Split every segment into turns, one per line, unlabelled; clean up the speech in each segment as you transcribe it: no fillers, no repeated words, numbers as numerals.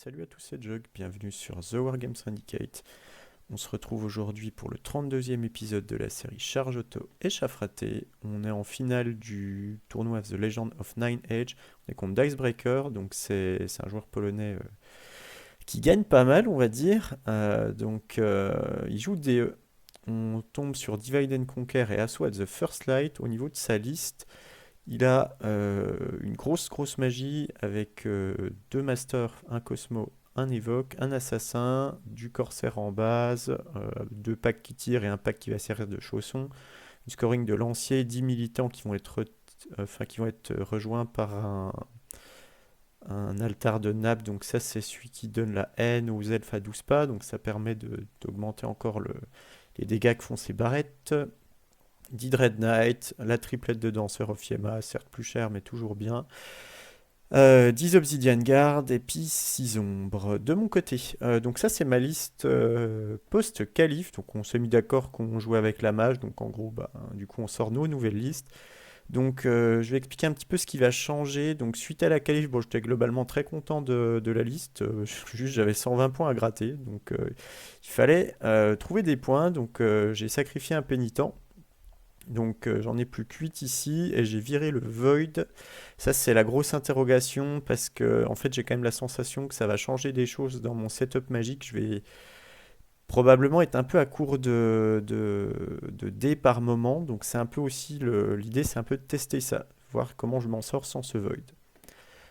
Salut à tous, c'est Jug, bienvenue sur The Wargames Syndicate. On se retrouve aujourd'hui pour le 32e épisode de la série Charge Auto et Raté. On est en finale du tournoi The Legend of Nine Age. On est contre Dicebreaker, donc c'est un joueur polonais qui gagne pas mal, on va dire. Il joue DE. On tombe sur Divide and Conquer et Assault at the First Light. Au niveau de sa liste, il a une grosse magie avec deux masters, un Cosmo, un évoque, un assassin, du corsaire en base, deux packs qui tirent et un pack qui va servir de chausson, du scoring de lancier, 10 militants qui vont être rejoints par un altar de nappe. Donc ça c'est celui qui donne la haine aux elfes à 12 pas, donc ça permet d'augmenter encore les dégâts que font ces barrettes. 10 Dread Knight, la triplette de Dancer of Yema, certes plus cher mais toujours bien. 10 Obsidian Guard et puis 6 ombres. De mon côté, donc ça c'est ma liste post-calife, donc on s'est mis d'accord qu'on jouait avec la mage, donc en gros du coup on sort nos nouvelles listes. Donc je vais expliquer un petit peu ce qui va changer. Donc suite à la qualif, bon, j'étais globalement très content de la liste. Juste j'avais 120 points à gratter, donc il fallait trouver des points. Donc j'ai sacrifié un pénitent. Donc j'en ai plus que 8 ici et j'ai viré le Void. Ça c'est la grosse interrogation parce que en fait j'ai quand même la sensation que ça va changer des choses dans mon setup magique. Je vais probablement être un peu à court de dés par moment. Donc c'est un peu aussi l'idée, c'est un peu de tester ça, voir comment je m'en sors sans ce Void.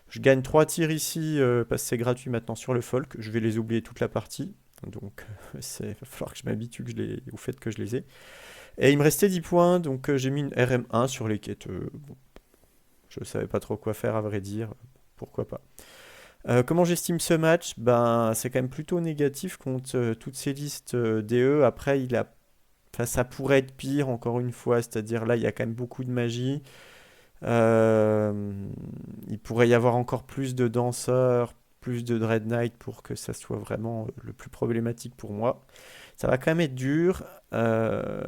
Je gagne 3 tirs ici parce que c'est gratuit maintenant sur le folk. Je vais les oublier toute la partie. Donc il va falloir que je m'habitue au fait que je les ai. Et il me restait 10 points, donc j'ai mis une RM1 sur les quêtes. Bon, je savais pas trop quoi faire à vrai dire, pourquoi pas. Comment j'estime ce match? Ben, c'est quand même plutôt négatif contre toutes ces listes DE. Après, enfin, ça pourrait être pire, encore une fois, c'est-à-dire là, il y a quand même beaucoup de magie. Euh, il pourrait y avoir encore plus de danseurs, plus de Dread Knight pour que ça soit vraiment le plus problématique pour moi. Ça va quand même être dur, euh,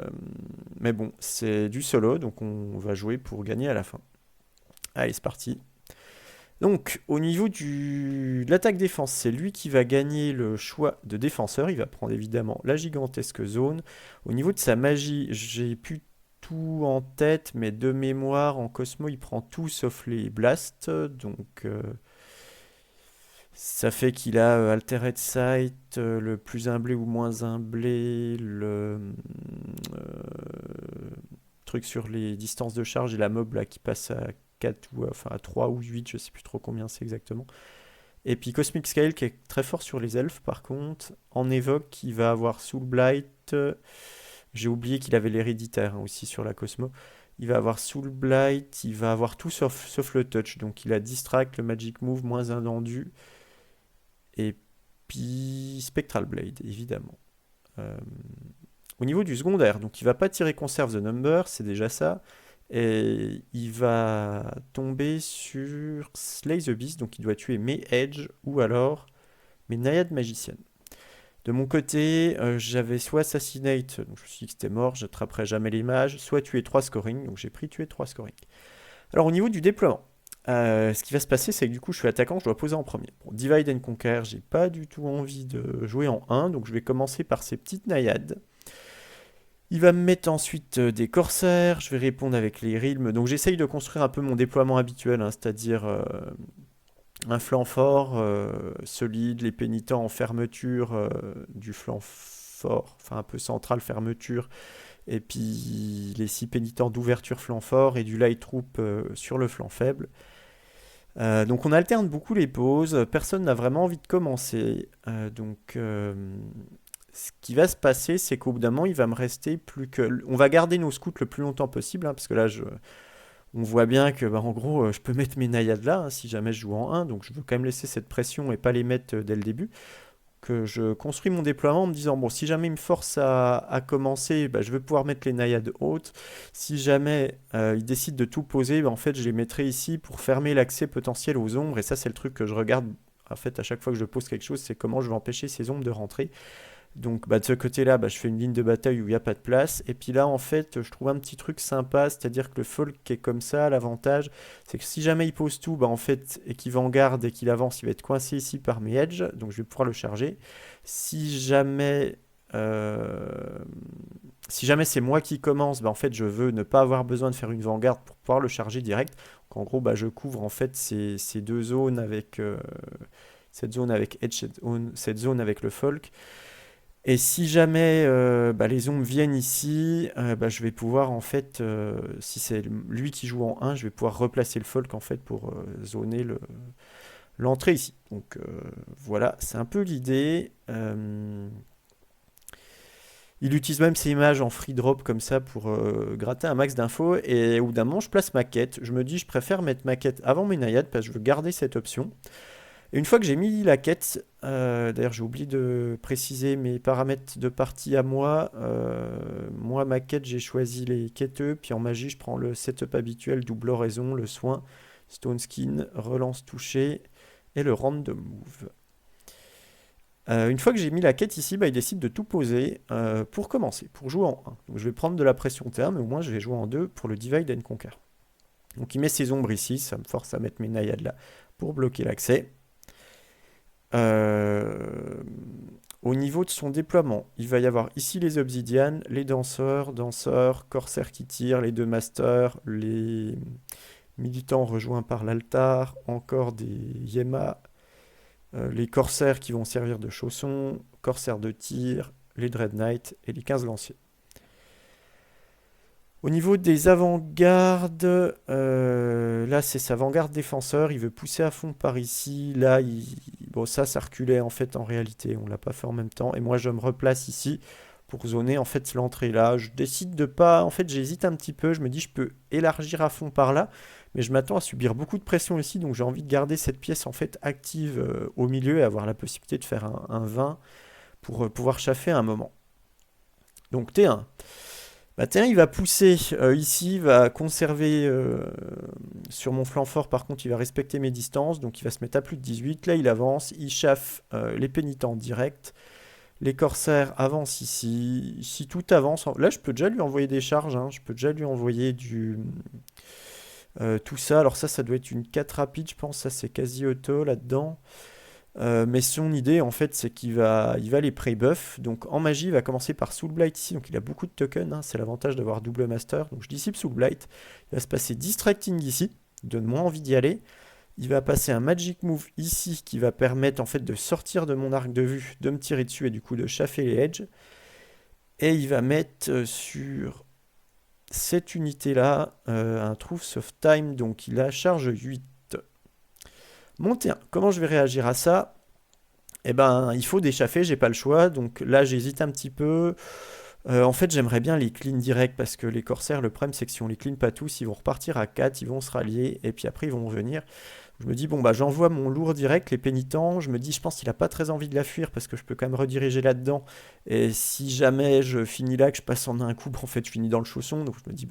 mais bon, c'est du solo, donc on va jouer pour gagner à la fin. Allez, c'est parti. Donc, au niveau de l'attaque-défense, c'est lui qui va gagner le choix de défenseur. Il va prendre évidemment la gigantesque zone. Au niveau de sa magie, j'ai plus tout en tête, mais de mémoire, en Cosmo, il prend tout sauf les blasts. Donc, ça fait qu'il a Altered Sight, le plus imblé ou moins imblé, le truc sur les distances de charge et la mob là, qui passe à 4 ou enfin à 3 ou 8, je sais plus trop combien c'est exactement. Et puis Cosmic Scale qui est très fort sur les elfes par contre. En évoque, il va avoir Soul Blight. J'ai oublié qu'il avait l'héréditaire hein, aussi sur la Cosmo. Il va avoir Soul Blight, il va avoir tout sauf le touch. Donc il a Distract, le Magic Move, moins indendu. Et puis Spectral Blade, évidemment. Euh, Au niveau du secondaire, donc il va pas tirer Conserve the Number, c'est déjà ça. Et il va tomber sur Slay the Beast, donc il doit tuer mes Edge ou alors mes Naiades magiciennes. De mon côté, j'avais soit Assassinate, donc je me suis dit que c'était mort, j'attraperai jamais les mages, soit tuer 3 scoring, donc j'ai pris tuer 3 scoring. Alors au niveau du déploiement, ce qui va se passer, c'est que du coup je suis attaquant, je dois poser en premier. Bon, Divide and Conquer, j'ai pas du tout envie de jouer en 1, donc je vais commencer par ces petites naïades. Il va me mettre ensuite des corsaires, je vais répondre avec les rythmes. Donc j'essaye de construire un peu mon déploiement habituel, hein, c'est-à-dire un flanc fort, solide, les pénitents en fermeture du flanc fort, enfin un peu central fermeture, et puis les 6 pénitents d'ouverture flanc fort et du light troop sur le flanc faible. Donc on alterne beaucoup les pauses, personne n'a vraiment envie de commencer. Ce qui va se passer, c'est qu'au bout d'un moment, il va me rester plus que... On va garder nos scouts le plus longtemps possible, hein, parce que là, on voit bien que, en gros, je peux mettre mes naïades là, hein, si jamais je joue en 1, donc je veux quand même laisser cette pression et pas les mettre dès le début. Que je construis mon déploiement en me disant, bon, si jamais il me force à commencer, je vais pouvoir mettre les naïades hautes. Si jamais il décide de tout poser, en fait, je les mettrai ici pour fermer l'accès potentiel aux ombres, et ça, c'est le truc que je regarde, en fait, à chaque fois que je pose quelque chose, c'est comment je vais empêcher ces ombres de rentrer. Donc de ce côté-là, je fais une ligne de bataille où il n'y a pas de place. Et puis là, en fait, je trouve un petit truc sympa, c'est-à-dire que le folk est comme ça, l'avantage, c'est que si jamais il pose tout, en fait, et qu'il va en garde et qu'il avance, il va être coincé ici par mes edges, donc je vais pouvoir le charger. Si jamais, euh, si jamais c'est moi qui commence, en fait, je veux ne pas avoir besoin de faire une vanguard pour pouvoir le charger direct. Donc en gros, je couvre en fait ces deux zones avec cette zone avec edge, cette zone avec le folk. Et si jamais les ombres viennent ici, je vais pouvoir en fait, si c'est lui qui joue en 1, je vais pouvoir replacer le folk en fait pour zoner l'entrée ici. Donc voilà, c'est un peu l'idée. Il utilise même ces images en free drop comme ça pour gratter un max d'infos. Et au bout d'un moment, je place ma quête. Je me dis, je préfère mettre ma quête avant mes naïades parce que je veux garder cette option. Et une fois que j'ai mis la quête, d'ailleurs j'ai oublié de préciser mes paramètres de partie à moi. Moi, ma quête, j'ai choisi les quêteux. Puis en magie, je prends le setup habituel, double oraison, le soin, stone skin, relance touchée et le random move. Une fois que j'ai mis la quête ici, il décide de tout poser pour commencer, pour jouer en 1. Donc je vais prendre de la pression terre, mais au moins je vais jouer en 2 pour le Divide and Conquer. Donc il met ses ombres ici, ça me force à mettre mes naïades là pour bloquer l'accès. Au niveau de son déploiement, il va y avoir ici les obsidianes, les danseurs, corsaires qui tirent, les deux masters, les militants rejoints par l'altar, encore des Yema, les corsaires qui vont servir de chaussons, corsaires de tir, les Dread Knights et les 15 lanciers. Au niveau des avant-gardes, là c'est sa avant-garde défenseur, il veut pousser à fond par ici, là ça reculait en fait en réalité, on l'a pas fait en même temps, et moi je me replace ici pour zoner en fait l'entrée là, je décide de pas, en fait j'hésite un petit peu, je me dis je peux élargir à fond par là, mais je m'attends à subir beaucoup de pression ici, donc j'ai envie de garder cette pièce en fait active au milieu et avoir la possibilité de faire un 20 pour pouvoir chaffer à un moment. Donc T1. T1 il va pousser ici, il va conserver sur mon flanc fort, par contre il va respecter mes distances, donc il va se mettre à plus de 18, là il avance, il chaffe les pénitents direct, les corsaires avancent ici, si tout avance, là je peux déjà lui envoyer des charges, je peux déjà lui envoyer tout ça, alors ça doit être une 4 rapide je pense, ça c'est quasi auto là-dedans. Mais son idée en fait c'est qu'il va les pré-buff. Donc en magie il va commencer par Soul Blight ici, donc il a beaucoup de tokens, c'est l'avantage d'avoir double master. Donc je dissipe Soul Blight, il va se passer Distracting ici, il donne moins envie d'y aller. Il va passer un Magic Move ici qui va permettre en fait de sortir de mon arc de vue, de me tirer dessus et du coup de chaffer les edges. Et il va mettre sur cette unité là un Truth of Time, donc il a charge 8. Monter 1. Comment je vais réagir à ça? Il faut déchaffer, j'ai pas le choix. Donc là, j'hésite un petit peu. En fait, j'aimerais bien les clean direct parce que les corsaires, le problème, c'est que si on les clean pas tous, ils vont repartir à 4, ils vont se rallier et puis après, ils vont revenir. Je me dis, j'envoie mon lourd direct, les pénitents. Je me dis, je pense qu'il a pas très envie de la fuir parce que je peux quand même rediriger là-dedans. Et si jamais je finis là, que je passe en un coup, en fait, je finis dans le chausson. Donc je me dis,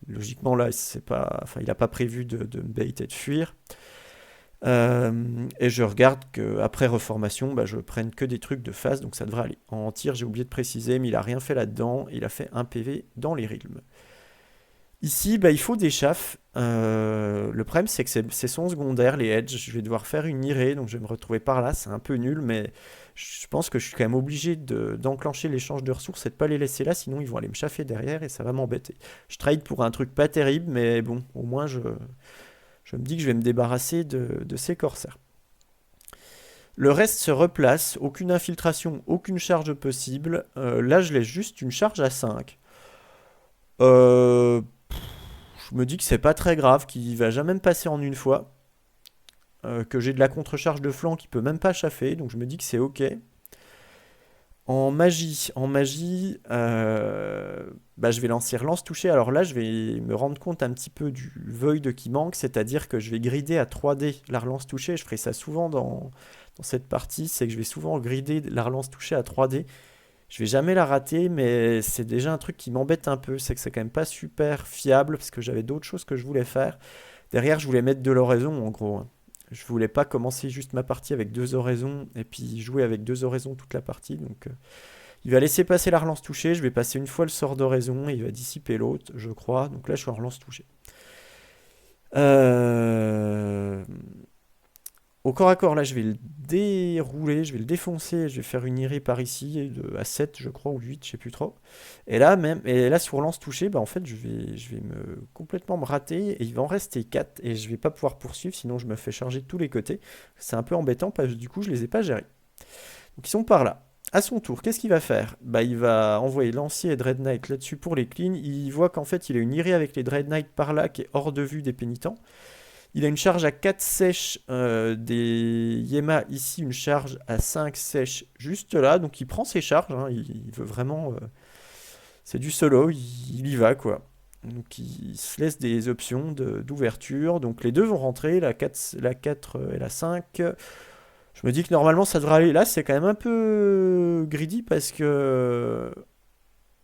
logiquement, là, c'est pas, il a pas prévu de me bait et de fuir. Et je regarde qu'après reformation, je prenne que des trucs de phase, donc ça devrait aller. En tir, j'ai oublié de préciser, mais il a rien fait là-dedans. Il a fait un PV dans les realms. Ici, il faut des chaffes. Le problème, c'est que c'est son secondaire, les edges. Je vais devoir faire une irée, donc je vais me retrouver par là. C'est un peu nul, mais je pense que je suis quand même obligé d'enclencher l'échange de ressources et de pas les laisser là, sinon ils vont aller me chaffer derrière et ça va m'embêter. Je trade pour un truc pas terrible, mais bon, au moins je me dis que je vais me débarrasser de ces corsaires. Le reste se replace, aucune infiltration, aucune charge possible. Là, je laisse juste une charge à 5. Je me dis que c'est pas très grave, qu'il va jamais me passer en une fois. Que j'ai de la contre-charge de flanc qui peut même pas chaffer, donc je me dis que c'est ok. En magie, je vais lancer relance touchée. Alors là, je vais me rendre compte un petit peu du void qui manque, c'est-à-dire que je vais grider à 3D la relance touchée. Je ferai ça souvent dans cette partie, c'est que je vais souvent grider la relance touchée à 3D. Je vais jamais la rater, mais c'est déjà un truc qui m'embête un peu, c'est que c'est quand même pas super fiable, parce que j'avais d'autres choses que je voulais faire. Derrière, je voulais mettre de l'oraison, en gros. Je voulais pas commencer juste ma partie avec 2 oraisons et puis jouer avec 2 oraisons toute la partie. Donc il va laisser passer la relance touchée. Je vais passer une fois le sort d'oraison et il va dissiper l'autre, je crois. Donc là, je suis en relance touchée. Euh, Au corps à corps, là, je vais le dérouler, je vais le défoncer, je vais faire une irée par ici, à 7, je crois, ou 8, je sais plus trop. Et là, sur lance touché, bah, en fait, je vais complètement me rater, et il va en rester 4 et je vais pas pouvoir poursuivre, sinon je me fais charger de tous les côtés. C'est un peu embêtant, parce que du coup, je les ai pas gérés. Donc, ils sont par là. À son tour, qu'est-ce qu'il va faire? Bah, il va envoyer Lancier et Dread Knight là-dessus pour les cleans. Il voit qu'en fait, il a une irée avec les Dread Knight par là, qui est hors de vue des pénitents. Il a une charge à 4 sèches des Yema ici, une charge à 5 sèches juste là. Donc il prend ses charges, hein, il veut vraiment... c'est du solo, il y va quoi. Donc il se laisse des options d'ouverture. Donc les deux vont rentrer, la 4 et la 5. Je me dis que normalement ça devrait aller. Là c'est quand même un peu greedy parce que...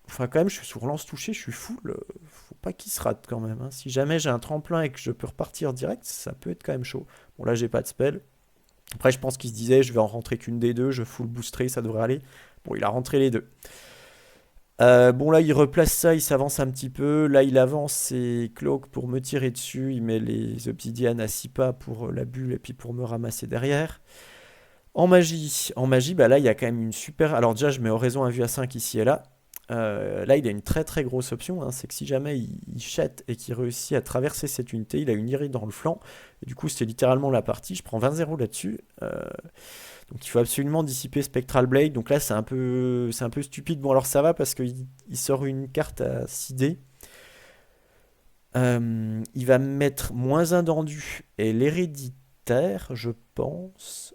Enfin, quand même, je suis sur lance touché, je suis full. Faut pas qu'il se rate quand même, hein. Si jamais j'ai un tremplin et que je peux repartir direct, ça peut être quand même chaud. Bon, là, j'ai pas de spell. Après, je pense qu'il se disait, je vais en rentrer qu'une des deux, je full boosterai, ça devrait aller. Bon, il a rentré les deux. Bon, là, il replace ça, il s'avance un petit peu. Là, il avance ses cloaks pour me tirer dessus. Il met les obsidianes à 6 pas pour la bulle et puis pour me ramasser derrière. En magie, bah là, il y a quand même une super. Alors, déjà, je mets oraison à vue à 5 ici et là. Là, il a une très très grosse option, hein, c'est que si jamais il chatte et qu'il réussit à traverser cette unité, il a une irrite dans le flanc. Et du coup, c'était littéralement la partie. Je prends 20-0 là-dessus. Donc, il faut absolument dissiper Spectral Blade. Donc là, c'est un peu stupide. Bon, alors ça va parce qu'il sort une carte à 6D. Il va mettre -1 d'endu et l'héréditaire, je pense.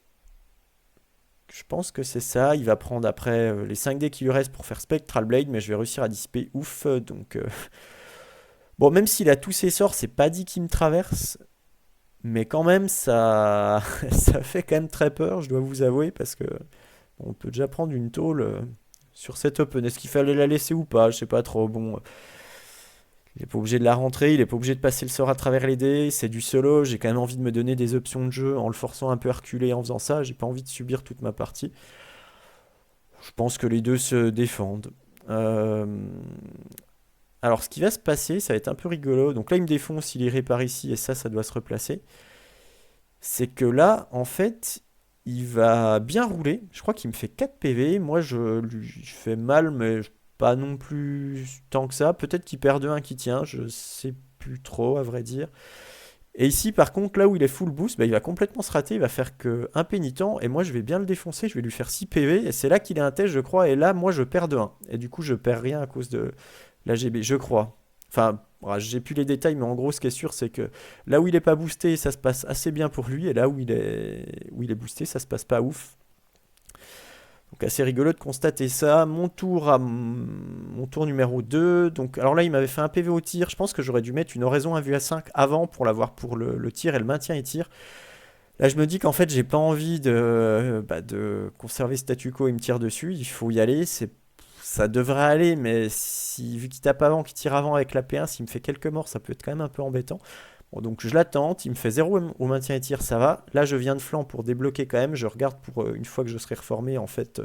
Je pense que c'est ça. Il va prendre après les 5 dés qui lui restent pour faire Spectral Blade, mais je vais réussir à dissiper. Ouf. Donc, bon, même s'il a tous ses sorts, c'est pas dit qu'il me traverse. Mais quand même, ça, ça fait quand même très peur, je dois vous avouer, parce que bon, on peut déjà prendre une tôle sur cette open. Est-ce qu'il fallait la laisser ou pas? Je sais pas trop. Bon, il est pas obligé de la rentrer, il est pas obligé de passer le sort à travers les dés. C'est du solo. J'ai quand même envie de me donner des options de jeu en le forçant un peu à reculer en faisant ça. J'ai pas envie de subir toute ma partie. Je pense que les deux se défendent. Euh, Alors, ce qui va se passer, ça va être un peu rigolo. Donc là, il me défonce, il irait par ici, et ça doit se replacer. C'est que là, en fait, il va bien rouler. Je crois qu'il me fait 4 PV. Moi, je lui fais mal, mais pas non plus tant que ça. Peut-être qu'il perd de 1 qui tient, je sais plus trop, à vrai dire. Et ici, par contre, là où il est full boost, bah, il va complètement se rater. Il va faire que un pénitent. Et moi, je vais bien le défoncer. Je vais lui faire 6 PV. Et c'est là qu'il est un test, je crois. Et là, moi, je perds de 1. Et du coup, je perds rien à cause de l'AGB, je crois. Enfin, voilà, j'ai plus les détails, mais en gros, ce qui est sûr, c'est que là où il est pas boosté, ça se passe assez bien pour lui. Et là où il est boosté, ça se passe pas ouf. Donc assez rigolo de constater ça. Mon tour numéro 2. Donc, alors là, il m'avait fait un PV au tir. Je pense que j'aurais dû mettre une oraison à vue à 5 avant pour l'avoir pour le tir et le maintien et tir. Là, je me dis qu'en fait, j'ai pas envie de conserver statu quo, il me tire dessus. Il faut y aller. Ça devrait aller, mais vu qu'il tape avant, qu'il tire avant avec la P1, s'il me fait quelques morts, ça peut être quand même un peu embêtant. Bon, donc je l'attends, il me fait 0 au maintien et tir, ça va. Là, je viens de flanc pour débloquer quand même. Je regarde pour une fois que je serai reformé, en fait,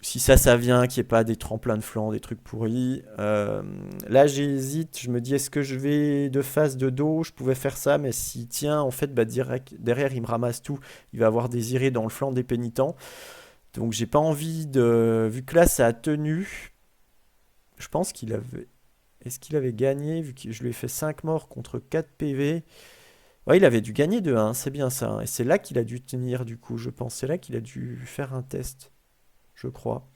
si ça vient, qu'il n'y ait pas des tremplins de flanc, des trucs pourris. Là, j'hésite, je me dis, est-ce que je vais de face, de dos? Je pouvais faire ça, mais s'il tient, en fait, bah, direct, derrière, il me ramasse tout. Il va avoir des irées dans le flanc des pénitents. Donc, j'ai pas envie de. Vu que là, ça a tenu, je pense qu'il avait. Est-ce qu'il avait gagné, vu que je lui ai fait 5 morts contre 4 PV? Ouais, il avait dû gagner de 1, c'est bien ça. Et c'est là qu'il a dû tenir, du coup, je pense. C'est là qu'il a dû faire un test, je crois.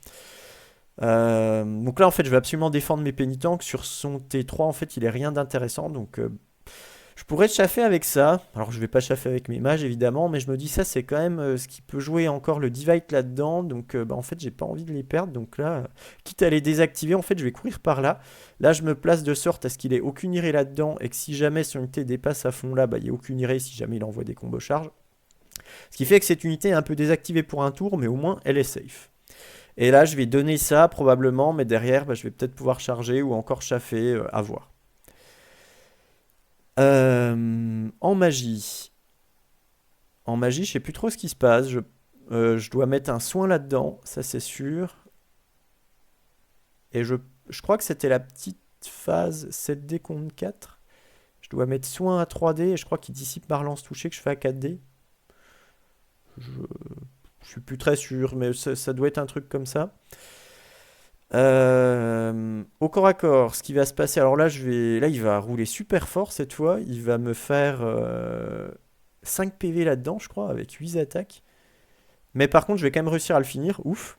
Donc là, en fait, je vais absolument défendre mes pénitents. Que sur son T3, en fait, il est rien d'intéressant. Donc, je pourrais chaffer avec ça. Alors, je vais pas chaffer avec mes mages, évidemment. Mais je me dis, ça, c'est quand même ce qui peut jouer encore le Divide là-dedans. Donc, en fait, j'ai pas envie de les perdre. Donc là, quitte à les désactiver, en fait, je vais courir par là. Là, je me place de sorte à ce qu'il ait aucune irée là-dedans. Et que si jamais son unité dépasse à fond là, bah, il n'y ait aucune irée si jamais il envoie des combos charges. Ce qui fait que cette unité est un peu désactivée pour un tour. Mais au moins, elle est safe. Et là, je vais donner ça probablement, mais derrière, bah, je vais peut-être pouvoir charger ou encore chaffer, à voir. En magie, En magie, je sais plus trop ce qui se passe. Je dois mettre un soin là-dedans, ça c'est sûr. Et je crois que c'était la petite phase 7D contre 4. Je dois mettre soin à 3D et je crois qu'il dissipe par lance touché que je fais à 4D. Je, je suis plus très sûr, mais ça doit être un truc comme ça. Au corps à corps, ce qui va se passer, alors là, là, il va rouler super fort cette fois. Il va me faire 5 PV là-dedans, je crois, avec 8 attaques. Mais par contre, je vais quand même réussir à le finir. Ouf.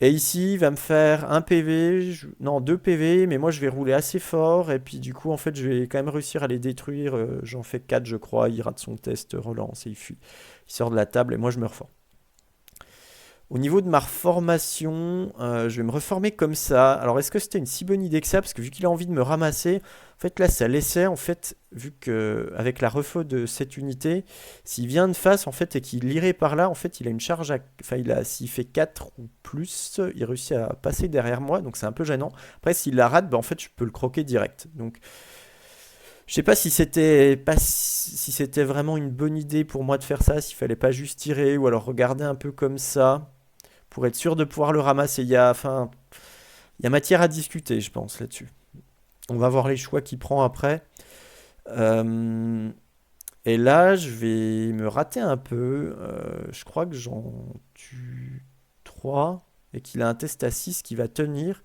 Et ici, il va me faire un PV, non, 2 PV, mais moi je vais rouler assez fort. Et puis du coup, en fait, je vais quand même réussir à les détruire. J'en fais 4, je crois. Il rate son test, relance et il fuit. Il sort de la table et moi je me reforme. Au niveau de ma reformation, je vais me reformer comme ça. Alors, est-ce que c'était une si bonne idée que ça? Parce que vu qu'il a envie de me ramasser, en fait, là, ça laissait, en fait, vu que avec la refo de cette unité, s'il vient de face, en fait, et qu'il irait par là, en fait, il a une charge à... Enfin, s'il fait 4 ou plus, il réussit à passer derrière moi, donc c'est un peu gênant. Après, s'il la rate, bah, en fait, je peux le croquer direct. Donc, je sais pas si c'était vraiment une bonne idée pour moi de faire ça, s'il fallait pas juste tirer, ou alors regarder un peu comme ça pour être sûr de pouvoir le ramasser. Il y a matière à discuter, je pense, là-dessus. On va voir les choix qu'il prend après. Euh, et là, je vais me rater un peu. Je crois que j'en tue 3 et qu'il a un test à 6 qui va tenir.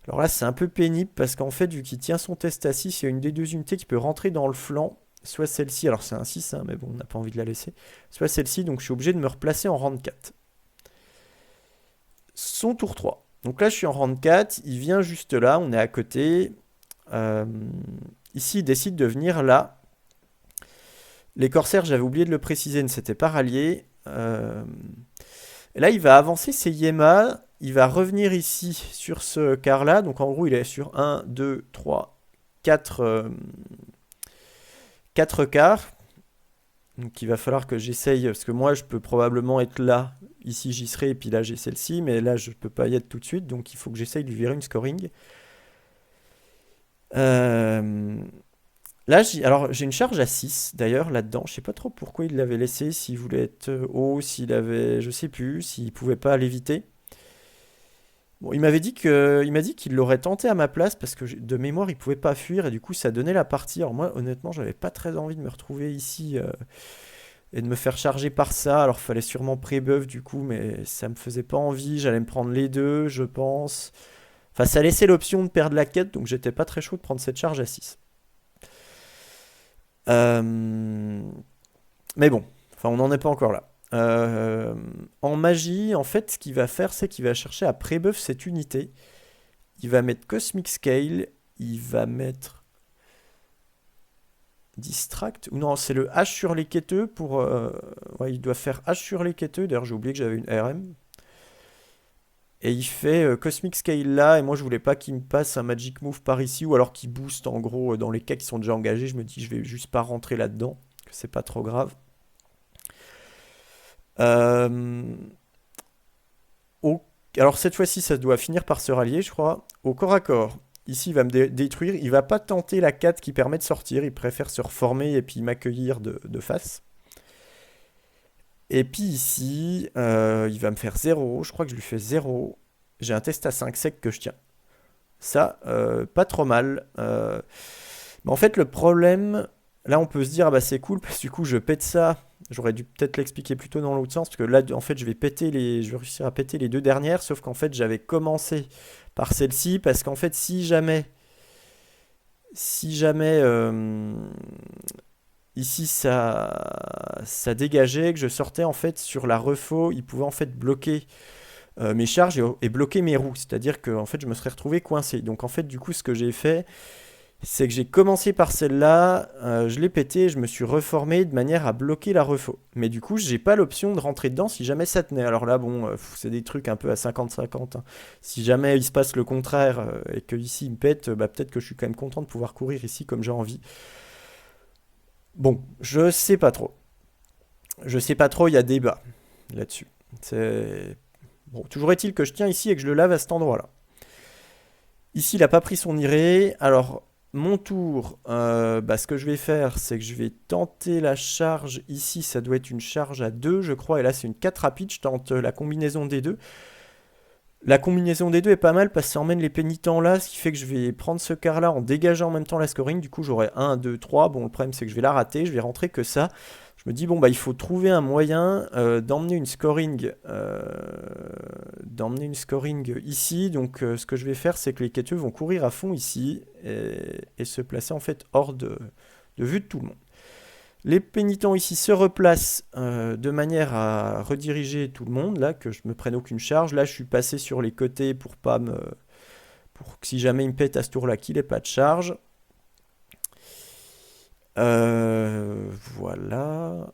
Alors là, c'est un peu pénible parce qu'en fait, vu qu'il tient son test à 6, il y a une des deux unités qui peut rentrer dans le flanc. Soit celle-ci, alors c'est un 6, hein, mais bon, on n'a pas envie de la laisser. Soit celle-ci, donc je suis obligé de me replacer en rang 4. Son tour 3. Donc là, je suis en rang 4, il vient juste là, on est à côté. Euh, Ici, il décide de venir là. Les corsaires, j'avais oublié de le préciser, ne s'étaient pas ralliés. Et là, il va avancer ses Yema, il va revenir ici sur ce quart-là. Donc en gros, il est sur 1, 2, 3, 4, 4 quarts. Donc il va falloir que j'essaye, parce que moi, je peux probablement être là. Ici, j'y serai, et puis là, j'ai celle-ci, mais là, je ne peux pas y être tout de suite, donc il faut que j'essaye de lui virer une scoring. Euh, Là, alors j'ai une charge à 6 d'ailleurs là-dedans. Je sais pas trop pourquoi il l'avait laissé, s'il voulait être haut, s'il avait, je sais plus, s'il pouvait pas l'éviter. Bon, il m'a dit qu'il l'aurait tenté à ma place parce que de mémoire il pouvait pas fuir et du coup ça donnait la partie. Alors moi honnêtement j'avais pas très envie de me retrouver ici et de me faire charger par ça. Alors fallait sûrement pré-buff du coup, mais ça me faisait pas envie. J'allais me prendre les deux, je pense. Enfin ça laissait l'option de perdre la quête donc j'étais pas très chaud de prendre cette charge à 6. Euh, Mais bon, enfin, on n'en est pas encore là. En magie, en fait, ce qu'il va faire, c'est qu'il va chercher à pré-buff cette unité. Il va mettre Cosmic Scale, il va mettre Distract, ou non, c'est le H sur les quêteux pour... ouais, il doit faire H sur les quêteux, d'ailleurs j'ai oublié que j'avais une RM. Et il fait Cosmic Scale là, et moi je voulais pas qu'il me passe un Magic Move par ici, ou alors qu'il booste en gros dans les cas qui sont déjà engagés. Je me dis je vais juste pas rentrer là-dedans, que c'est pas trop grave. Euh, au- Alors cette fois-ci, ça doit finir par se rallier, je crois. Au corps à corps, ici, il va me détruire. Il va pas tenter la 4 qui permet de sortir. Il préfère se reformer et puis m'accueillir de face. Et puis ici, il va me faire 0. Je crois que je lui fais 0. J'ai un test à 5 sec que je tiens. Ça, pas trop mal. Mais en fait, le problème, là, on peut se dire, ah bah c'est cool, parce que du coup, je pète ça. J'aurais dû peut-être l'expliquer plutôt dans l'autre sens, parce que là, en fait, je vais réussir à péter les deux dernières, sauf qu'en fait, j'avais commencé par celle-ci, parce qu'en fait, si jamais ici ça dégageait, que je sortais en fait sur la refo, il pouvait en fait bloquer mes charges et bloquer mes roues, c'est-à-dire que en fait, je me serais retrouvé coincé. Donc en fait, du coup, ce que j'ai fait, c'est que j'ai commencé par celle-là, je l'ai pété, je me suis reformé de manière à bloquer la refo. Mais du coup, j'ai pas l'option de rentrer dedans si jamais ça tenait. Alors là, bon, c'est des trucs un peu à 50-50, hein. Si jamais il se passe le contraire et que ici il me pète, bah, peut-être que je suis quand même content de pouvoir courir ici comme j'ai envie. Bon, je sais pas trop. Je sais pas trop, il y a débat là-dessus. C'est... Bon, toujours est-il que je tiens ici et que je le lave à cet endroit-là. Ici, il a pas pris son iré. Alors, mon tour, ce que je vais faire, c'est que je vais tenter la charge. Ici, ça doit être une charge à 2, je crois. Et là, c'est une 4 rapide. Je tente la combinaison des deux. La combinaison des deux est pas mal parce que ça emmène les pénitents là, ce qui fait que je vais prendre ce quart là en dégageant en même temps la scoring. Du coup, j'aurai 1, 2, 3. Bon, le problème, c'est que je vais la rater. Je vais rentrer que ça. Je me dis, bon, bah, il faut trouver un moyen d'emmener une scoring ici. Donc, ce que je vais faire, c'est que les quêteux vont courir à fond ici et se placer en fait hors de vue de tout le monde. Les pénitents ici se replacent de manière à rediriger tout le monde, là, que je me prenne aucune charge. Là, je suis passé sur les côtés pour pas me. Pour que si jamais il me pète à ce tour-là, qu'il n'ait pas de charge. Voilà.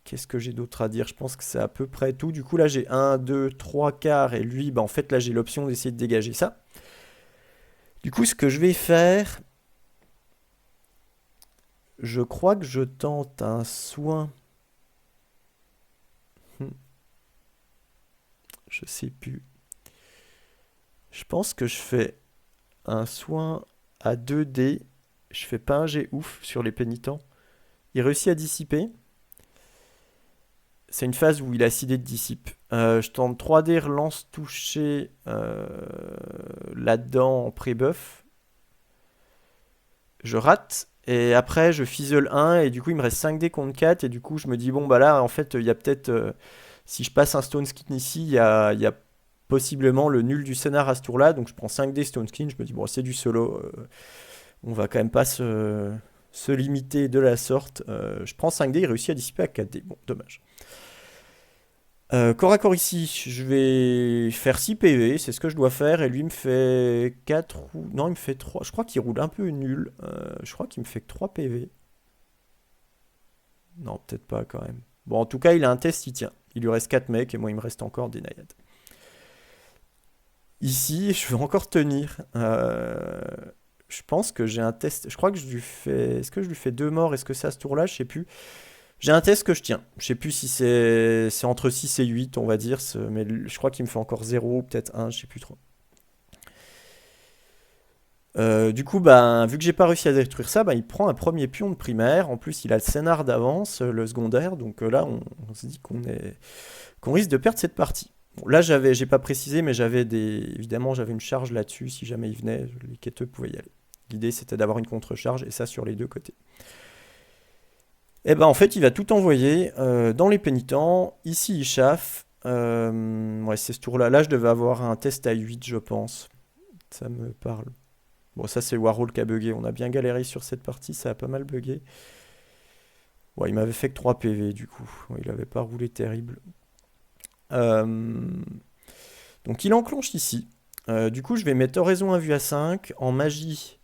Qu'est-ce que j'ai d'autre à dire? Je pense que c'est à peu près tout. Du coup, là, j'ai 1, 2, 3 quarts. Et lui, bah, en fait, là, j'ai l'option d'essayer de dégager ça. Du coup, ce que je vais faire, je crois que je tente un soin. Je sais plus. Je pense que je fais un soin à 2D. Je fais pas un jet ouf sur les pénitents. Il réussit à dissiper. C'est une phase où il a acidé de dissipe. Je tente 3D, relance toucher là-dedans en pré-buff. Je rate. Et après, je fizzle 1. Et du coup, il me reste 5D contre 4. Et du coup, je me dis, bon, bah là, en fait, il y a peut-être. Si je passe un Stone Skin ici, il y a possiblement le nul du scénar à ce tour-là. Donc, je prends 5D Stone Skin. Je me dis, bon, c'est du solo. On va quand même pas se limiter de la sorte. Je prends 5D, il réussit à dissiper à 4D. Bon, dommage. Corps à corps ici, je vais faire 6 PV, c'est ce que je dois faire. Et lui me fait 4 ou. Non, il me fait 3. Je crois qu'il roule un peu nul. Je crois qu'il me fait que 3 PV. Non, peut-être pas quand même. Bon, en tout cas, il a un test, il tient. Il lui reste 4 mecs et moi, il me reste encore des naïades. Ici, je veux encore tenir. Je pense que j'ai un test. Je crois que je lui fais. Est-ce que je lui fais 2 morts? Est-ce que c'est à ce tour-là? Je sais plus. J'ai un test que je tiens. Je sais plus si c'est entre 6 et 8, on va dire. Mais je crois qu'il me fait encore 0 ou peut-être 1, je sais plus trop. Du coup, bah, vu que j'ai pas réussi à détruire ça, bah, il prend un premier pion de primaire. En plus, il a le scénar d'avance, le secondaire. Donc là, on se dit qu'on risque de perdre cette partie. Bon, là, j'ai pas précisé, mais évidemment, j'avais une charge là-dessus. Si jamais il venait, les quêteux pouvaient y aller. L'idée, c'était d'avoir une contre-charge, et ça sur les deux côtés. Et ben en fait, il va tout envoyer dans les pénitents. Ici, il chauffe. Ouais, c'est ce tour-là. Là, je devais avoir un test à 8, je pense. Ça me parle. Bon, ça, c'est Warhol qui a bugué. On a bien galéré sur cette partie, ça a pas mal bugué. Ouais, il m'avait fait que 3 PV, du coup. Ouais, il avait pas roulé terrible. Euh, Donc, il enclenche ici. Du coup, je vais mettre Oraison à vue à 5. En magie,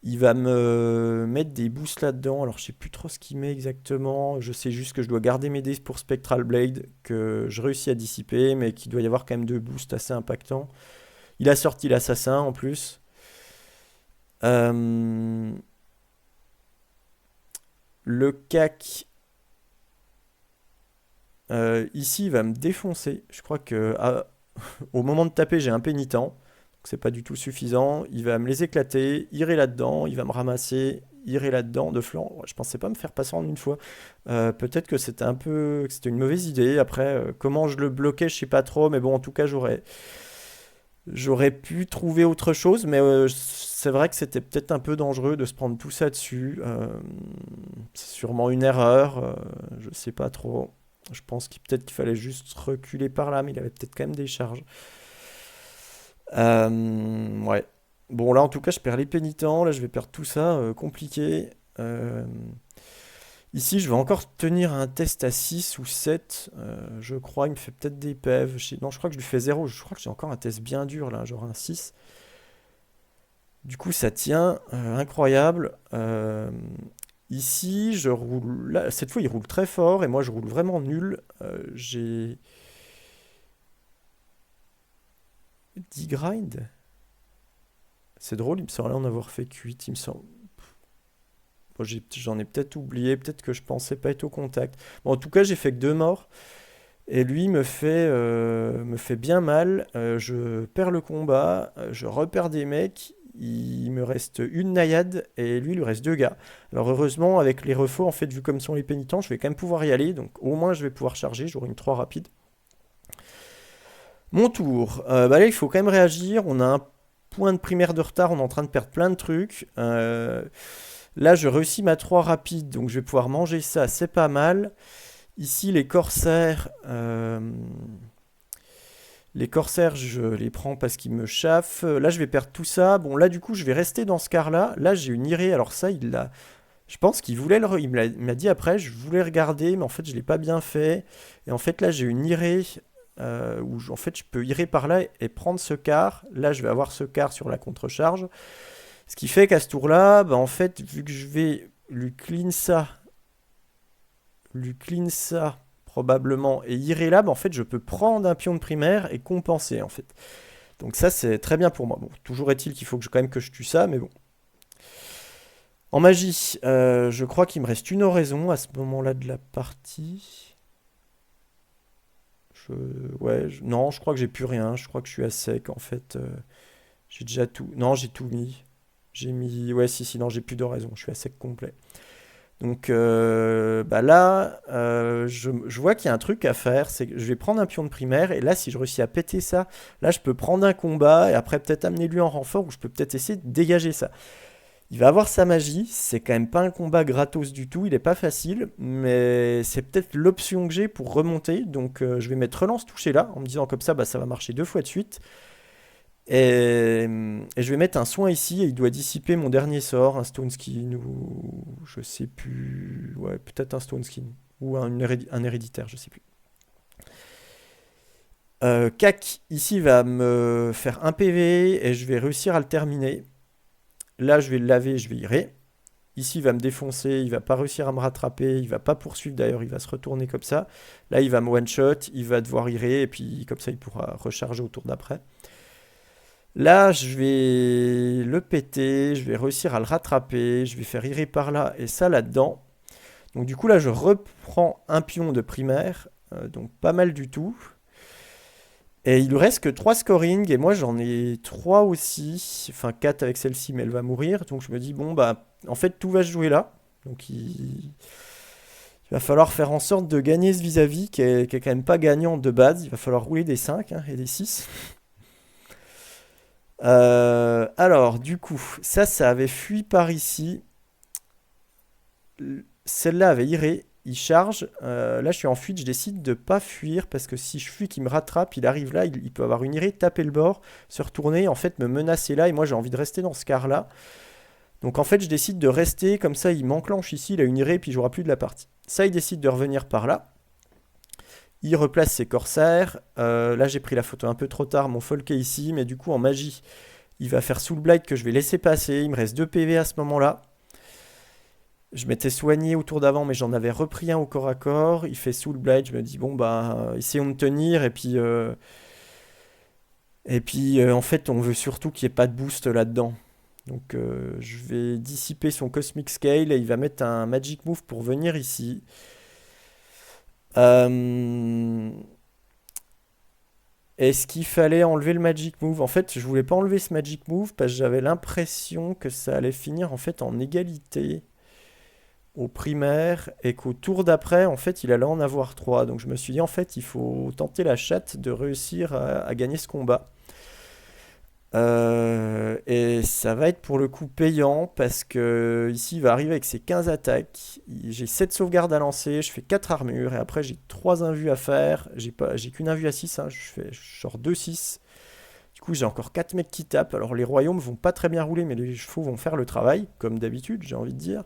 il va me mettre des boosts là-dedans. Alors, je sais plus trop ce qu'il met exactement. Je sais juste que je dois garder mes dés pour Spectral Blade, que je réussis à dissiper, mais qu'il doit y avoir quand même 2 boosts assez impactants. Il a sorti l'assassin en plus. Euh, Le CAC, ici, il va me défoncer. Je crois que au moment de taper, j'ai un pénitent. Donc, c'est pas du tout suffisant. Il va me les éclater, irait là-dedans, il va me ramasser, irait là-dedans de flanc. Ouais, je pensais pas me faire passer en une fois. Peut-être que c'était une mauvaise idée. Après, comment je le bloquais, je sais pas trop. Mais bon, en tout cas, j'aurais pu trouver autre chose. Mais c'est vrai que c'était peut-être un peu dangereux de se prendre tout ça dessus. C'est sûrement une erreur. Je sais pas trop. Je pense peut-être qu'il fallait juste reculer par là, mais il avait peut-être quand même des charges. Ouais. Bon, là, en tout cas, je perds les pénitents. Là, je vais perdre tout ça. Compliqué. Euh, Ici, je vais encore tenir un test à 6 ou 7. Je crois. Il me fait peut-être des PEV. Non, je crois que je lui fais 0. Je crois que j'ai encore un test bien dur, là, genre un 6. Du coup, ça tient. Incroyable. Ici, je roule. Là, cette fois, il roule très fort et moi, je roule vraiment nul. J'ai 10 grind. C'est drôle, il me semblait en avoir fait que 8. Il me semble. Bon, j'en ai peut-être oublié, peut-être que je pensais pas être au contact. Bon, en tout cas, j'ai fait que 2 morts. Et lui me fait bien mal. Je perds le combat. Je repère des mecs. il me reste une naïade et lui, il lui reste 2 gars. Alors heureusement, avec les refos, en fait, vu comme sont les pénitents, je vais quand même pouvoir y aller. Donc au moins, je vais pouvoir charger. J'aurai une 3 rapide. Mon tour. Bah là, il faut quand même réagir. On a un point de primaire de retard. On est en train de perdre plein de trucs. Là, je réussis ma 3 rapide. Donc je vais pouvoir manger ça. C'est pas mal. Ici, les corsaires. Les corsaires, je les prends parce qu'ils me chaffent. Là, je vais perdre tout ça. Bon, là, du coup, je vais rester dans ce quart-là. Là, j'ai une irée. Alors ça, il l'a. Je pense qu'il voulait il m'a dit après, je voulais regarder, mais en fait, je l'ai pas bien fait. Et en fait, là, j'ai une irée où en fait, je peux irer par là et prendre ce quart. Là, je vais avoir ce quart sur la contre-charge. Ce qui fait qu'à ce tour-là, bah, en fait, vu que je vais lui clean ça probablement et irer là, bah, en fait, je peux prendre un pion de primaire et compenser en fait. Donc ça, c'est très bien pour moi. Bon, toujours est-il qu'il faut quand même que je tue ça, mais bon. En magie, je crois qu'il me reste une oraison à ce moment-là de la partie. Je... Ouais, non, je crois que j'ai plus rien. Je crois que je suis à sec en fait. J'ai déjà tout. Non, j'ai tout mis. J'ai mis. Ouais, si, non, j'ai plus d'oraison. Je suis à sec complet. Donc bah là, je vois qu'il y a un truc à faire. C'est que je vais prendre un pion de primaire. Et là, si je réussis à péter ça, là, je peux prendre un combat. Et après, peut-être amener lui en renfort. Ou je peux peut-être essayer de dégager ça. Il va avoir sa magie, c'est quand même pas un combat gratos du tout, il est pas facile, mais c'est peut-être l'option que j'ai pour remonter, donc je vais mettre relance touchée là, en me disant comme ça, bah, ça va marcher 2 fois de suite, et je vais mettre un soin ici, et il doit dissiper mon dernier sort, un Stone Skin, ou je sais plus, ouais, peut-être un Stone Skin, ou un héréditaire, je sais plus. Cac, ici va me faire un PV, et je vais réussir à le terminer. Là, je vais le laver, je vais irer. Ici, il va me défoncer, il va pas réussir à me rattraper, il va pas poursuivre d'ailleurs, il va se retourner comme ça. Là, il va me one-shot, il va devoir irer, et puis comme ça, il pourra recharger au tour d'après. Là, je vais le péter, je vais réussir à le rattraper, je vais faire irer par là, et ça là-dedans. Donc du coup, là, je reprends un pion de primaire, donc pas mal du tout. Et il lui reste que 3 scoring, et moi j'en ai 3 aussi, enfin 4 avec celle-ci, mais elle va mourir. Donc je me dis, bon, bah, en fait, tout va se jouer là. Donc il va falloir faire en sorte de gagner ce vis-à-vis qui est quand même pas gagnant de base. Il va falloir rouler des 5 hein, et des 6. Alors, du coup, ça avait fui par ici. Celle-là avait iré. Il charge. Là, je suis en fuite. Je décide de pas fuir parce que si je fuis, qu'il me rattrape, il arrive là. Il peut avoir une irée, taper le bord, se retourner, en fait, me menacer là. Et moi, j'ai envie de rester dans ce quart-là. Donc, en fait, je décide de rester. Comme ça, il m'enclenche ici. Il a une irée, puis j'aurai plus de la partie. Ça, il décide de revenir par là. Il replace ses corsaires. Là, j'ai pris la photo un peu trop tard. Mon folk est ici. Mais du coup, en magie, il va faire Soul Blight que je vais laisser passer. Il me reste 2 PV à ce moment-là. Je m'étais soigné au tour d'avant, mais j'en avais repris un au corps à corps. Il fait Soul Blight. Je me dis, bon, bah, essayons de tenir. Et puis, en fait, on veut surtout qu'il n'y ait pas de boost là-dedans. Donc, je vais dissiper son Cosmic Scale et il va mettre un Magic Move pour venir ici. Euh, Est-ce qu'il fallait enlever le Magic Move? En fait, je voulais pas enlever ce Magic Move parce que j'avais l'impression que ça allait finir en fait en égalité au primaire et qu'au tour d'après, en fait, il allait en avoir 3. Donc je me suis dit, en fait, il faut tenter la chatte de réussir à gagner ce combat. Et ça va être pour le coup payant parce que ici il va arriver avec ses 15 attaques. J'ai 7 sauvegardes à lancer, je fais 4 armures et après j'ai 3 invus à faire. J'ai qu'une invue à 6, hein, je fais genre 2-6. Du coup j'ai encore 4 mecs qui tapent. Alors les royaumes vont pas très bien rouler, mais les chevaux vont faire le travail, comme d'habitude, j'ai envie de dire.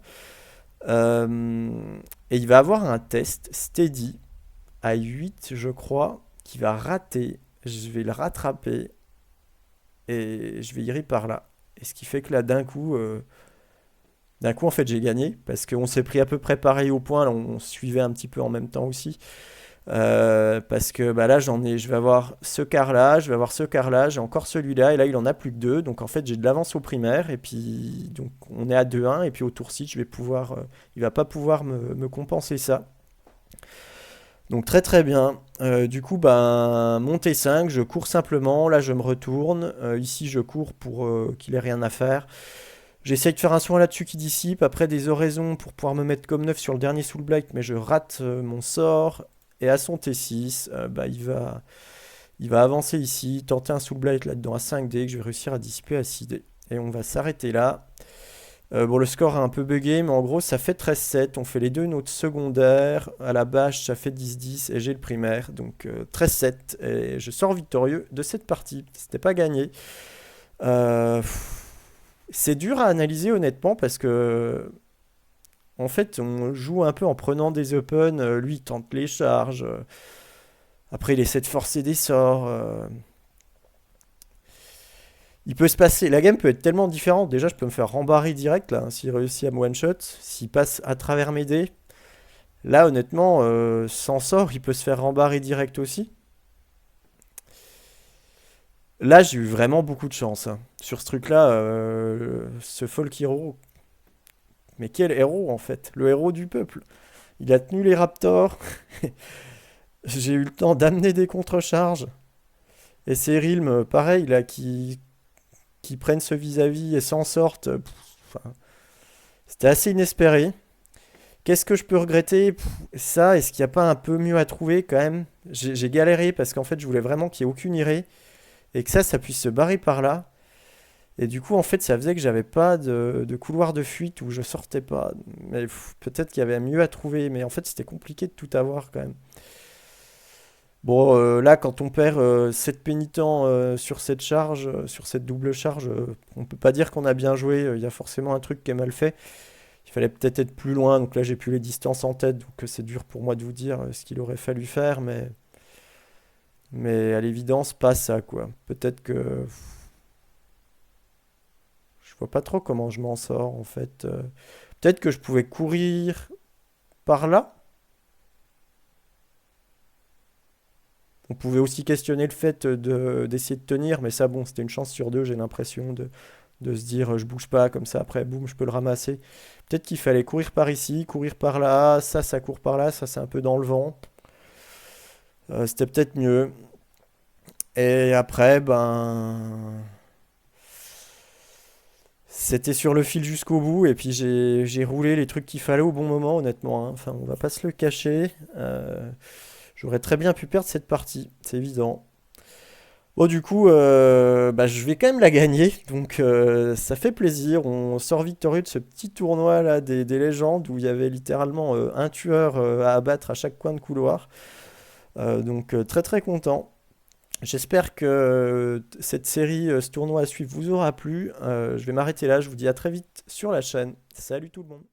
Et il va avoir un test steady à 8, je crois, qui va rater. Je vais le rattraper et je vais irer par là. Et ce qui fait que là, d'un coup en fait, j'ai gagné parce qu'on s'est pris à peu près pareil au point. Là, on suivait un petit peu en même temps aussi. Parce que bah, là, je vais avoir ce quart-là, je vais avoir ce quart-là, j'ai encore celui-là, et là, il en a plus que 2. Donc en fait, j'ai de l'avance au primaire, et puis donc on est à 2-1, et puis au tour 6, il va pas pouvoir me compenser ça. Donc très très bien. Du coup, ben, montée 5, je cours simplement. Là, je me retourne. Ici, je cours pour qu'il ait rien à faire. J'essaye de faire un soin là-dessus qui dissipe. Après, des oraisons pour pouvoir me mettre comme neuf sur le dernier Soul Blight, mais je rate mon sort. Et à son T6, bah, il va avancer ici, tenter un Soul Blight là-dedans à 5D que je vais réussir à dissiper à 6D. Et on va s'arrêter là. Bon, le score a un peu bugué, mais en gros, ça fait 13-7. On fait les deux notes secondaires. À la bâche, ça fait 10-10 et j'ai le primaire. Donc 13-7. Et je sors victorieux de cette partie. C'était pas gagné. Euh, c'est dur à analyser honnêtement parce que en fait, on joue un peu en prenant des open. Lui, il tente les charges. Après, il essaie de forcer des sorts. Il peut se passer. La game peut être tellement différente. Déjà, je peux me faire rembarrer direct là, hein, s'il réussit à me one shot. S'il passe à travers mes dés. Là, honnêtement, sans sort, il peut se faire rembarrer direct aussi. Là, j'ai eu vraiment beaucoup de chance, hein. Sur ce truc-là, ce folk hero. Mais quel héros en fait? Le héros du peuple. Il a tenu les raptors. J'ai eu le temps d'amener des contre-charges. Et ces Realm, pareil, là, qui prennent ce vis-à-vis et s'en sortent. Enfin, c'était assez inespéré. Qu'est-ce que je peux regretter? Ça, est-ce qu'il n'y a pas un peu mieux à trouver quand même? J'ai galéré parce qu'en fait, je voulais vraiment qu'il n'y ait aucune irée et que ça puisse se barrer par là. Et du coup, en fait, ça faisait que j'avais pas de couloir de fuite où je sortais pas. Mais peut-être qu'il y avait mieux à trouver, mais en fait, c'était compliqué de tout avoir quand même. Bon, là, quand on perd 7 pénitents sur cette charge, sur cette double charge, on peut pas dire qu'on a bien joué. Il y a forcément un truc qui est mal fait. Il fallait peut-être être plus loin. Donc là, j'ai plus les distances en tête. Donc c'est dur pour moi de vous dire ce qu'il aurait fallu faire. Mais à l'évidence, pas ça, quoi. Peut-être que je vois pas trop comment je m'en sors, en fait. Peut-être que je pouvais courir par là. On pouvait aussi questionner le fait d'essayer de tenir, mais ça, bon, c'était une chance sur deux, j'ai l'impression de se dire je bouge pas comme ça, après, boum, je peux le ramasser. Peut-être qu'il fallait courir par ici, courir par là, ça court par là, ça, c'est un peu dans le vent. C'était peut-être mieux. Et après, ben. C'était sur le fil jusqu'au bout, et puis j'ai roulé les trucs qu'il fallait au bon moment, honnêtement, hein. Enfin, on va pas se le cacher. J'aurais très bien pu perdre cette partie, c'est évident. Bon, du coup, bah, je vais quand même la gagner, donc ça fait plaisir. On sort victorieux de ce petit tournoi là des légendes où il y avait littéralement un tueur à abattre à chaque coin de couloir. Donc très très content. J'espère que cette série, ce tournoi à suivre vous aura plu. Je vais m'arrêter là, je vous dis à très vite sur la chaîne. Salut tout le monde.